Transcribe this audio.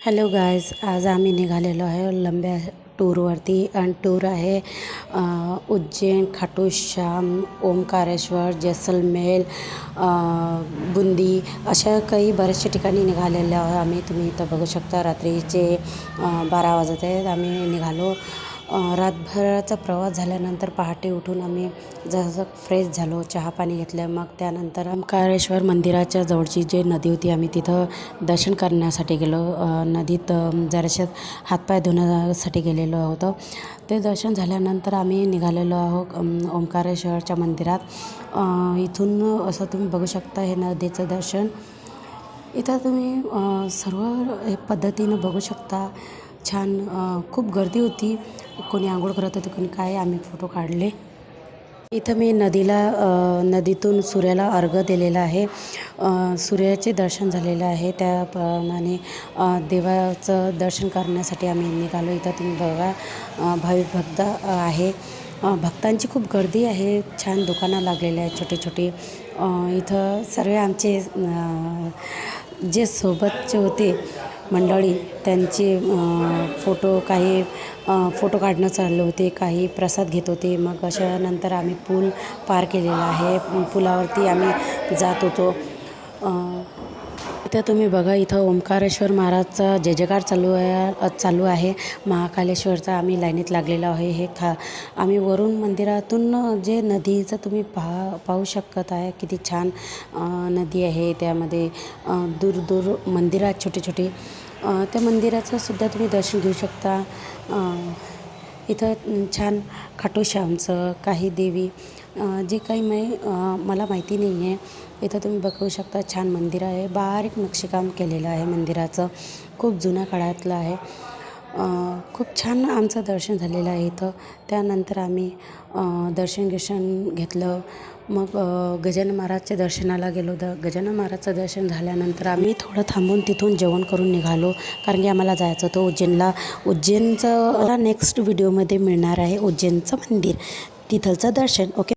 Hello guys, आज आम्ही निघालेलो आहे लंब्या टूरवरती आणि टूर आहे उज्जैन, खाटू श्याम, ओंकारेश्वर, जैसलमेर, बुंदी अशा काही बऱ्याचशा ठिकाणी निघालेलो आहे आम्ही. तुम्ही इथं बघू शकता रात्रीचे 12 वाजत आहेत. आम्ही निघालो. रातभराचा प्रवास झाल्यानंतर पहाटे उठून आम्ही जसं फ्रेश झालो, चहा पाणी घेतलं. मग त्यानंतर ओंकारेश्वर मंदिराच्या जवळची जे नदी होती आम्ही तिथं दर्शन करण्यासाठी गेलो. नदीत जराशा हातपाय धुण्यासाठी गेलेलो होतो. ते दर्शन झाल्यानंतर आम्ही निघालेलो आहोत ओंकारेश्वरच्या मंदिरात. इथून असं तुम्ही बघू शकता हे नदीचं दर्शन. इथं तुम्ही सर्व हे पद्धतीनं बघू शकता. छान खूप गर्दी होती. कोणी आंघोळ करत होते, कोणी काय. आम्ही फोटो काढले. इथं मी नदीतून सूर्याला अर्घ्य दिलेला आहे. सूर्याचे दर्शन झालेलं आहे. त्याप्रमाणे देवाचं दर्शन करण्यासाठी आम्ही निघालो. इथं तुम्ही बघा भाविक भक्त आहे. भक्तांची खूप गर्दी आहे. छान दुकानं लागलेली आहेत छोटे छोटे. इथं सर्व आमचे जे सोबतचे होते मंडळी त्यांचे काही फोटो काढणं चालले होते, काही प्रसाद घेत होते. मग अशानंतर आम्ही पूल पार केलेला आहे. पुलावरती आम्ही जात होतो. इथं तुम्ही बघा, इथं ओंकारेश्वर महाराजचा जय जयकार चालू आहे. महाकालेश्वरचा आम्ही लाईनीत लागलेलो आहे. आम्ही वरून मंदिरातून जे नदीचं तुम्ही पाहू शकत आहे. किती छान नदी आहे. त्यामध्ये दूर दूर मंदिरं आहेत छोटे छोटे. त्या मंदिराचं सुद्धा तुम्ही दर्शन घेऊ शकता. इथं छान खाटू श्यामचं काही देवी जे काही मला माहिती नाही आहे. इथं तुम्ही बघू शकता छान मंदिर आहे. बारीक नक्षीकाम केलेलं आहे मंदिराचं. खूप जुन्या काळातलं आहे. खूप छान आमचं दर्शन झालेलं आहे इथं. त्यानंतर आम्ही दर्शन घेतलं. मग गजानन महाराजच्या दर्शनाला गेलो. गजानन महाराजचं दर्शन झाल्यानंतर आम्ही थोडं थांबून तिथून जेवण करून निघालो. कारण की आम्हाला जायचं होतं उज्जैनला. उज्जैनचं नेक्स्ट व्हिडिओमध्ये मिळणार आहे उज्जैनचं मंदिर, तिथलचं दर्शन. ओके.